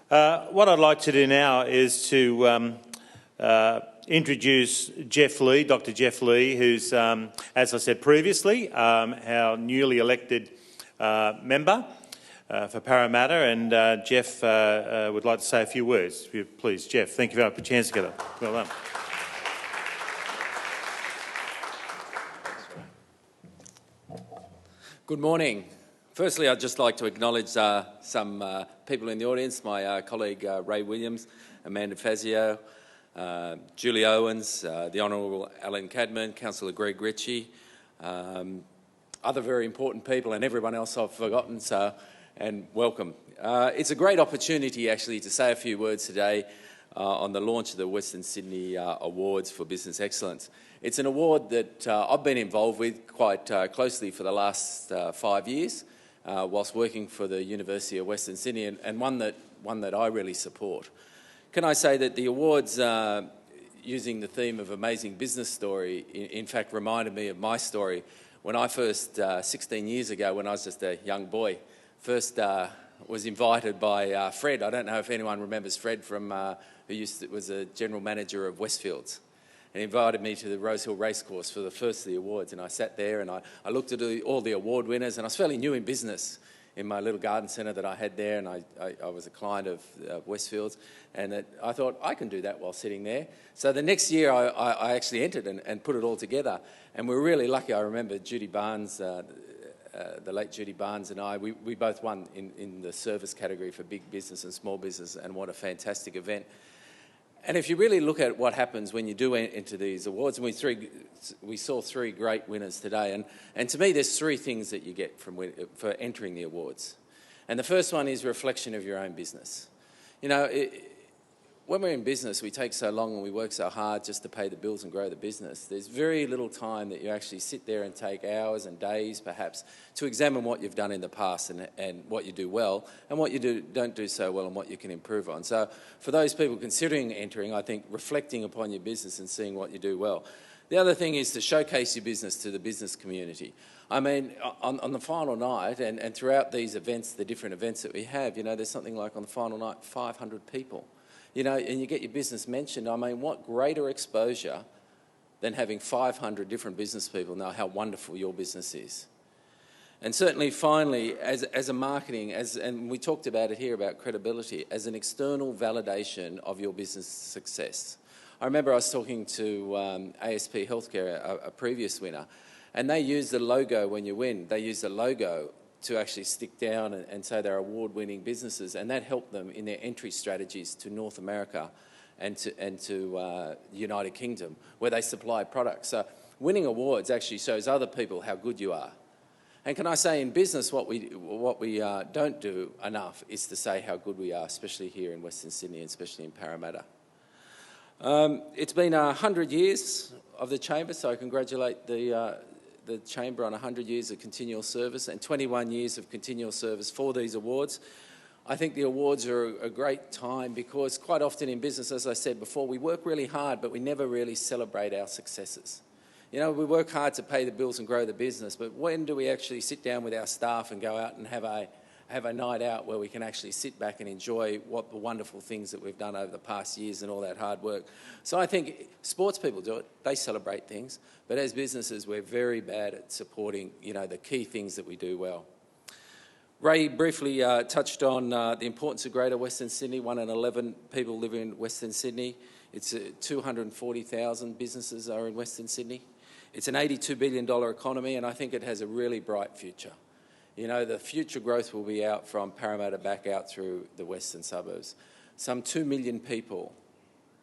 What I'd like to do now is to introduce Geoff Lee, Dr. Geoff Lee, who's, as I said previously, our newly elected member for Parramatta, and Geoff would like to say a few words. If you please, Geoff. Thank you very much. Put your hands together. Well done. Good morning. Firstly, I'd just like to acknowledge some people in the audience, my colleague Ray Williams, Amanda Fazio, Julie Owens, the Honourable Alan Cadman, Councillor Greg Ritchie, other very important people, and everyone else I've forgotten, and welcome. It's a great opportunity actually to say a few words today on the launch of the Western Sydney Awards for Business Excellence. It's an award that I've been involved with quite closely for the last 5 years, whilst working for the University of Western Sydney, and one that I really support. Can I say that the awards, using the theme of amazing business story, in fact reminded me of my story when I first, 16 years ago, when I was just a young boy, first was invited by Fred. I don't know if anyone remembers Fred from who was a general manager of Westfields. And he invited me to the Rosehill Racecourse for the first of the awards, and I sat there and I looked at all the award winners, and I was fairly new in business in my little garden centre that I had there, and I was a client of Westfields, and I thought, I can do that while sitting there. So the next year I actually entered and put it all together, and we were really lucky. I remember Judy Barnes, the late Judy Barnes, and I, we both won in the service category for big business and small business, and what a fantastic event. And if you really look at what happens when you do enter these awards, and we saw three great winners today, and to me there's three things that you get for entering the awards. And the first one is reflection of your own business. You know, when we're in business, we take so long and we work so hard just to pay the bills and grow the business. There's very little time that you actually sit there and take hours and days, perhaps, to examine what you've done in the past and what you do well and what you don't do so well and what you can improve on. So for those people considering entering, I think reflecting upon your business and seeing what you do well. The other thing is to showcase your business to the business community. I mean, on the final night and throughout these events, the different events that we have, you know, there's something like on the final night, 500 people. You know, and you get your business mentioned. I mean, what greater exposure than having 500 different business people know how wonderful your business is. And certainly, finally, as a marketing, and we talked about it here about credibility, as an external validation of your business success. I remember I was talking to ASP Healthcare, a previous winner, and they use the logo when you win. They use the logo to actually stick down and say they're award-winning businesses, and that helped them in their entry strategies to North America and to the United Kingdom, where they supply products. So winning awards actually shows other people how good you are. And can I say, in business, what we don't do enough is to say how good we are, especially here in Western Sydney and especially in Parramatta. It's been 100 years of the Chamber, so I congratulate the Chamber on 100 years of continual service and 21 years of continual service for these awards. I think the awards are a great time because quite often in business, as I said before, we work really hard, but we never really celebrate our successes. You know, we work hard to pay the bills and grow the business, but when do we actually sit down with our staff and go out and have a night out where we can actually sit back and enjoy what the wonderful things that we've done over the past years and all that hard work? So I think sports people do it, they celebrate things, but as businesses we're very bad at supporting, you know, the key things that we do well. Ray briefly touched on the importance of Greater Western Sydney. 1 in 11 people live in Western Sydney. It's 240,000 businesses are in Western Sydney. It's an $82 billion economy, and I think it has a really bright future. You know, the future growth will be out from Parramatta back out through the western suburbs. Some 2 million people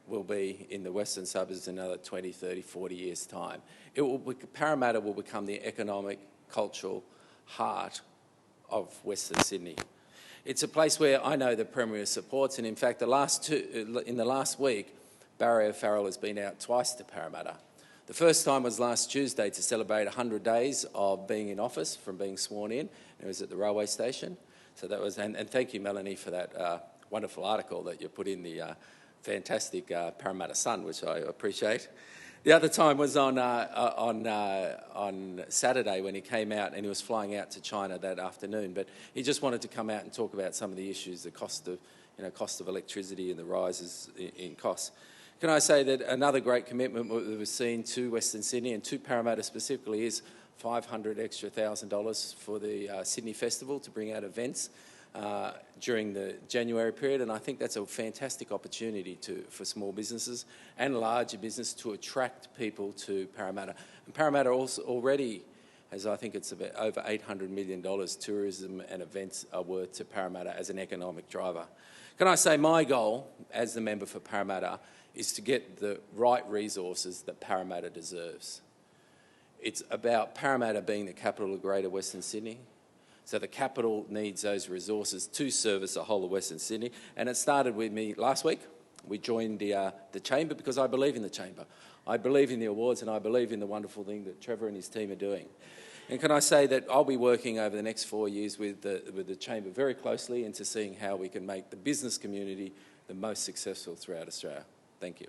will be in the western suburbs in another 20, 30, 40 years' time. Parramatta will become the economic, cultural heart of Western Sydney. It's a place where I know the Premier supports, and in fact, in the last week, Barry O'Farrell has been out twice to Parramatta. The first time was last Tuesday to celebrate 100 days of being in office from being sworn in. It was at the railway station. So that was, and thank you, Melanie, for that wonderful article that you put in the fantastic Parramatta Sun, which I appreciate. The other time was on Saturday when he came out, and he was flying out to China that afternoon. But he just wanted to come out and talk about some of the issues, the cost of cost of electricity and the rises in costs. Can I say that another great commitment that we've seen to Western Sydney and to Parramatta specifically is $500,000 extra for the Sydney Festival to bring out events during the January period, and I think that's a fantastic opportunity for small businesses and larger business to attract people to Parramatta. And Parramatta also already has, I think it's about over $800 million tourism and events are worth to Parramatta as an economic driver. Can I say my goal as the member for Parramatta is to get the right resources that Parramatta deserves. It's about Parramatta being the capital of Greater Western Sydney. So the capital needs those resources to service the whole of Western Sydney. And it started with me last week. We joined the Chamber because I believe in the Chamber. I believe in the awards and I believe in the wonderful thing that Trevor and his team are doing. And can I say that I'll be working over the next 4 years with the Chamber very closely into seeing how we can make the business community the most successful throughout Australia. Thank you.